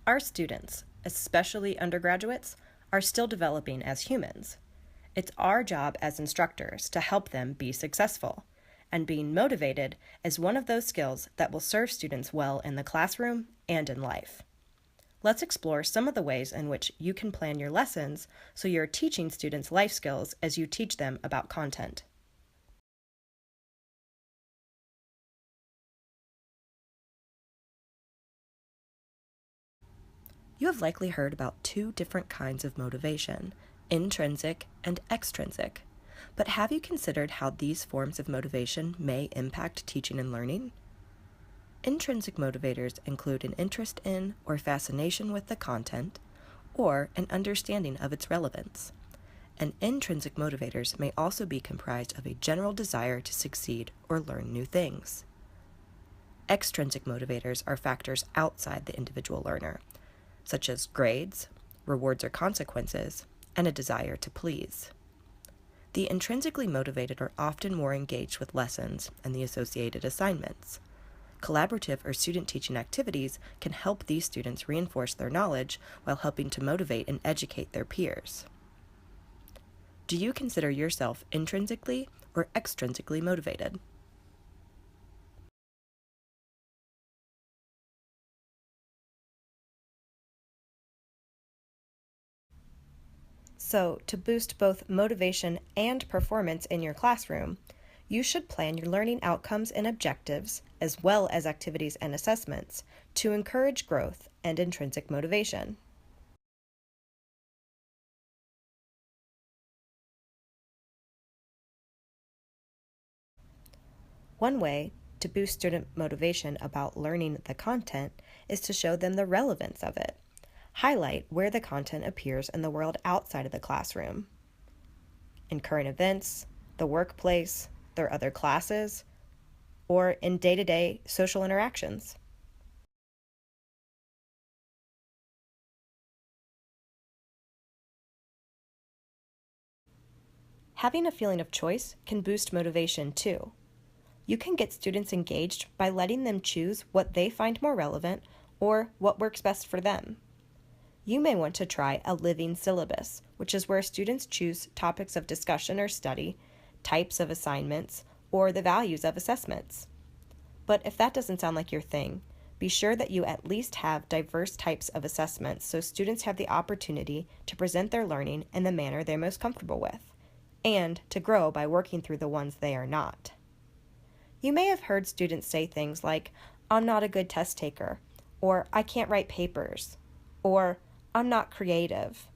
Our students, especially undergraduates, are still developing as humans. It's our job as instructors to help them be successful, and being motivated is one of those skills that will serve students well in the classroom and in life. Let's explore some of the ways in which you can plan your lessons so you're teaching students life skills as you teach them about content. You have likely heard about two different kinds of motivation, intrinsic and extrinsic. But have you considered how these forms of motivation may impact teaching and learning? Intrinsic motivators include an interest in or fascination with the content, or an understanding of its relevance. And intrinsic motivators may also be comprised of a general desire to succeed or learn new things. Extrinsic motivators are factors outside the individual learner, such as grades, rewards or consequences, and a desire to please. The intrinsically motivated are often more engaged with lessons and the associated assignments. Collaborative or student teaching activities can help these students reinforce their knowledge while helping to motivate and educate their peers. Do you consider yourself intrinsically or extrinsically motivated? So, to boost both motivation and performance in your classroom, you should plan your learning outcomes and objectives, as well as activities and assessments, to encourage growth and intrinsic motivation. One way to boost student motivation about learning the content is to show them the relevance of it. Highlight where the content appears in the world outside of the classroom. In current events, the workplace, their other classes, or in day-to-day social interactions. Having a feeling of choice can boost motivation too. You can get students engaged by letting them choose what they find more relevant or what works best for them. You may want to try a living syllabus, which is where students choose topics of discussion or study, types of assignments, or the values of assessments. But if that doesn't sound like your thing, be sure that you at least have diverse types of assessments so students have the opportunity to present their learning in the manner they're most comfortable with, and to grow by working through the ones they are not. You may have heard students say things like, "I'm not a good test taker," or "I can't write papers," or "I'm not creative."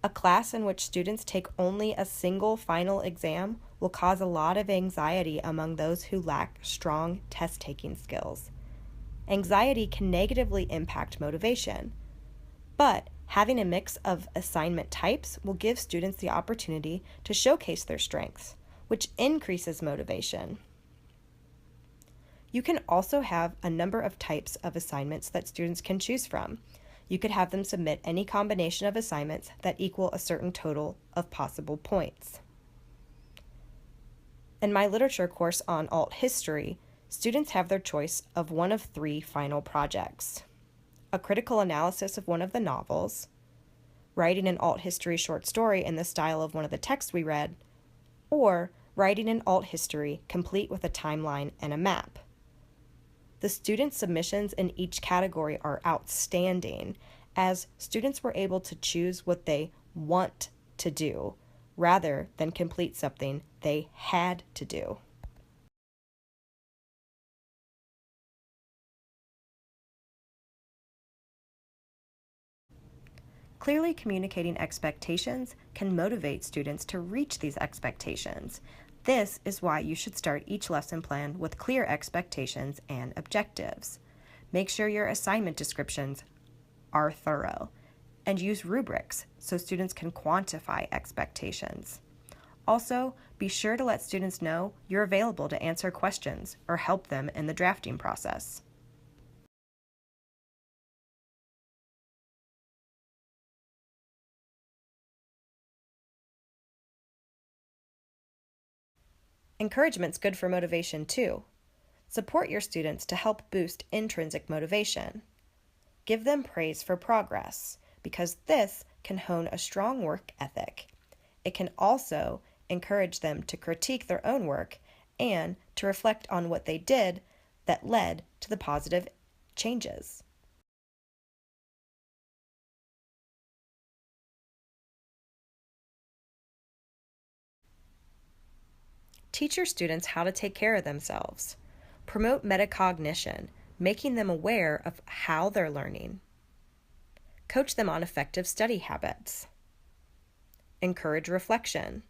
A class in which students take only a single final exam will cause a lot of anxiety among those who lack strong test-taking skills. Anxiety can negatively impact motivation, but having a mix of assignment types will give students the opportunity to showcase their strengths, which increases motivation. You can also have a number of types of assignments that students can choose from. You could have them submit any combination of assignments that equal a certain total of possible points. In my literature course on alt history, students have their choice of one of three final projects: a critical analysis of one of the novels, writing an alt history short story in the style of one of the texts we read, or writing an alt history complete with a timeline and a map. The student submissions in each category are outstanding, as students were able to choose what they want to do rather than complete something they had to do. Clearly communicating expectations can motivate students to reach these expectations. This is why you should start each lesson plan with clear expectations and objectives. Make sure your assignment descriptions are thorough, and use rubrics so students can quantify expectations. Also, be sure to let students know you're available to answer questions or help them in the drafting process. Encouragement's good for motivation too. Support your students to help boost intrinsic motivation. Give them praise for progress, because this can hone a strong work ethic. It can also encourage them to critique their own work and to reflect on what they did that led to the positive changes. Teach your students how to take care of themselves. Promote metacognition, making them aware of how they're learning. Coach them on effective study habits. Encourage reflection.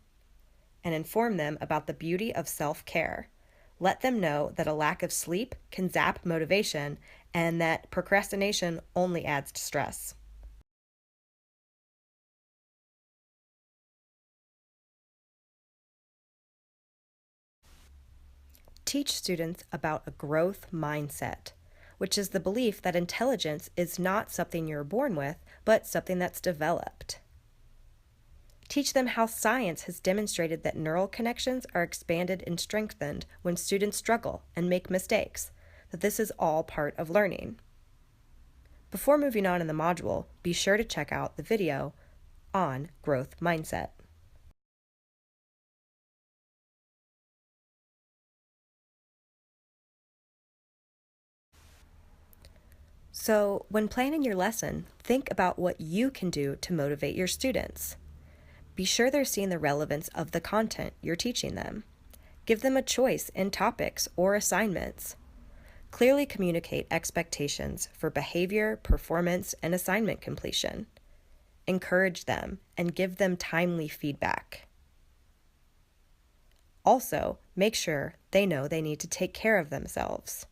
And inform them about the beauty of self-care. Let them know that a lack of sleep can zap motivation and that procrastination only adds to stress. Teach students about a growth mindset, which is the belief that intelligence is not something you're born with, but something that's developed. Teach them how science has demonstrated that neural connections are expanded and strengthened when students struggle and make mistakes, that this is all part of learning. Before moving on in the module, be sure to check out the video on growth mindset. So, when planning your lesson, think about what you can do to motivate your students. Be sure they're seeing the relevance of the content you're teaching them. Give them a choice in topics or assignments. Clearly communicate expectations for behavior, performance, and assignment completion. Encourage them and give them timely feedback. Also, make sure they know they need to take care of themselves.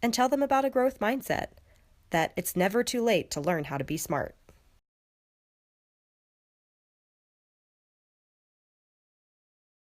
And tell them about a growth mindset, that it's never too late to learn how to be smart.